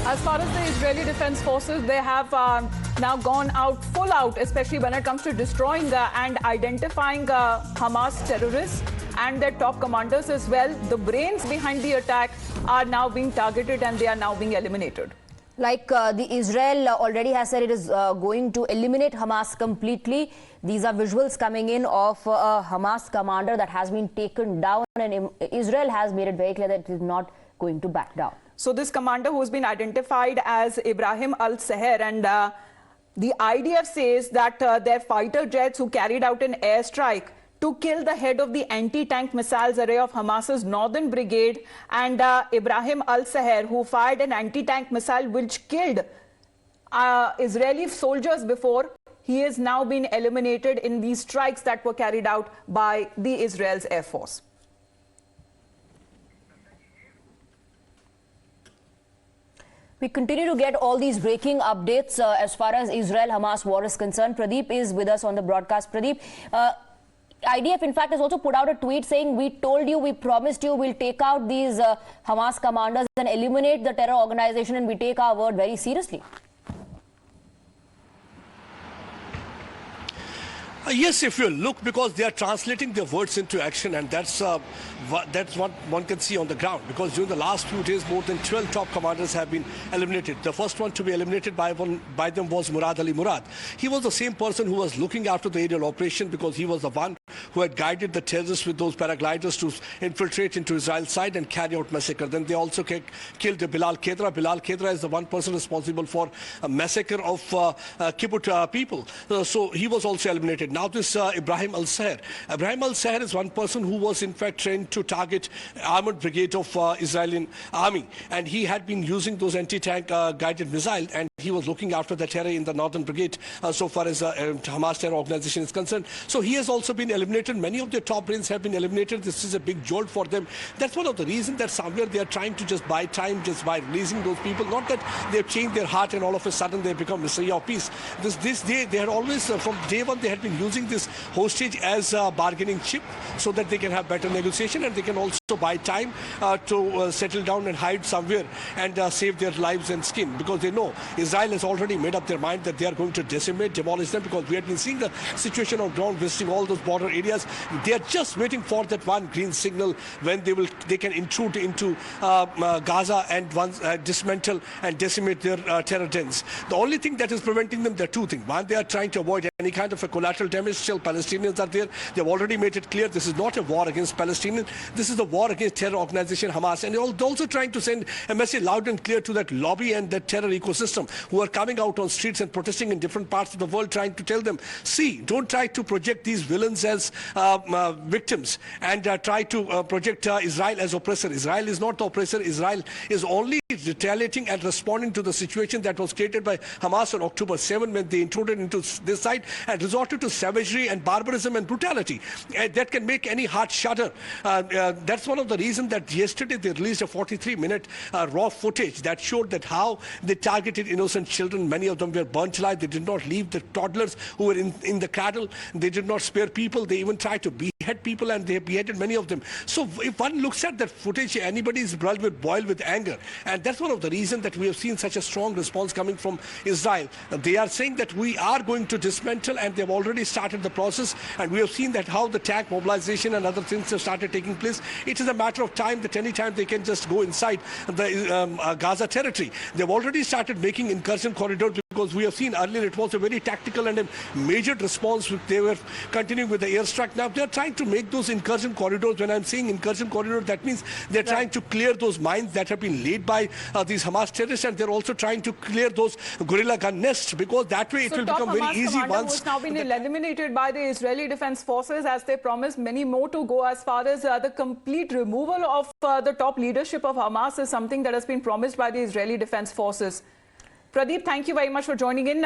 As far as the Israeli Defense Forces, they have now gone out full out, especially when it comes to destroying and identifying Hamas terrorists and their top commanders as well. The brains behind the attack are now being targeted and they are now being eliminated. Like the Israel already has said, it is going to eliminate Hamas completely. These are visuals coming in of a Hamas commander that has been taken down, and Israel has made it very clear that it is not going to back down. So this commander, who has been identified as Ibrahim Al-Saher, and the IDF says that their fighter jets who carried out an airstrike to kill the head of the anti-tank missiles array of Hamas's northern brigade, and Ibrahim Al-Saher, who fired an anti-tank missile which killed Israeli soldiers before, he has now been eliminated in these strikes that were carried out by the Israel's Air Force. We continue to get all these breaking updates as far as Israel-Hamas war is concerned. Pradeep is with us on the broadcast. Pradeep, IDF in fact has also put out a tweet saying, we told you, we promised you, we'll take out these Hamas commanders and eliminate the terror organization, and we take our word very seriously. Yes, if you look, because they are translating their words into action, and that's what one can see on the ground. Because during the last few days, more than 12 top commanders have been eliminated. The first one to be eliminated by them was Murad Ali Murad. He was the same person who was looking after the aerial operation, because he was the one who had guided the terrorists with those paragliders to infiltrate into Israel's side and carry out massacre. Then they also killed Bilal Kedra. Bilal Kedra is the one person responsible for a massacre of kibbutz people. So he was also eliminated. Now this Ibrahim Al-Saher. Ibrahim Al-Saher is one person who was in fact trained to target armored brigade of Israeli army, and he had been using those anti-tank guided missiles, and he was looking after the terror in the northern brigade so far as Hamas terror organization is concerned. So he has also been eliminated. Many of their top brains have been eliminated. This is a big jolt for them. That's one of the reasons that somewhere they are trying to just buy time just by releasing those people. Not that they've changed their heart and all of a sudden they've become Messiah of peace. This day, they had always, from day one, they had been using this hostage as a bargaining chip so that they can have better negotiation, and they can also buy time to settle down and hide somewhere and save their lives and skin, because they know Israel has already made up their mind that they are going to decimate, demolish them, because we have been seeing the situation on ground, visiting all those border areas. They are just waiting for that one green signal when they can intrude into Gaza and once dismantle and decimate their terror dens. The only thing that is preventing them, there are two things. One, they are trying to avoid any kind of a collateral damage. Still, Palestinians are there. They've already made it clear this is not a war against Palestinians. This is a war against terror organization Hamas. And they're also trying to send a message loud and clear to that lobby and that terror ecosystem who are coming out on streets and protesting in different parts of the world, trying to tell them, see, don't try to project these villains as victims and try to project Israel as oppressor. Israel is not the oppressor. Israel is only retaliating and responding to the situation that was created by Hamas on October 7 when they intruded into this site and resorted to savagery and barbarism and brutality. That can make any heart shudder. That's one of the reasons that yesterday they released a 43-minute raw footage that showed that how they targeted innocent children. Many of them were burnt alive. They did not leave the toddlers who were in the cradle. They did not spare people. They even tried to behead people, and they beheaded many of them. So if one looks at that footage, anybody's blood will boil with anger. And that's one of the reasons that we have seen such a strong response coming from Israel. They are saying that we are going to dismantle, and they've already started the process. And we have seen that how the tank mobilization and other things have started taking place. It is a matter of time that any time they can just go inside the Gaza territory. They've already started making incursion corridors, because we have seen earlier it was a very tactical and a measured response. They were continuing with the airstrike. Now they're trying to make those incursion corridors. When I'm saying incursion corridor, that means they're trying to clear those mines that have been laid by these Hamas terrorists, and they're also trying to clear those guerrilla gun nests, because that way it will become very easy once. Has now been eliminated by the Israeli Defense Forces, as they promised many more to go. As far as the complete removal of the top leadership of Hamas is something that has been promised by the Israeli Defense Forces. Pradeep, thank you very much for joining in.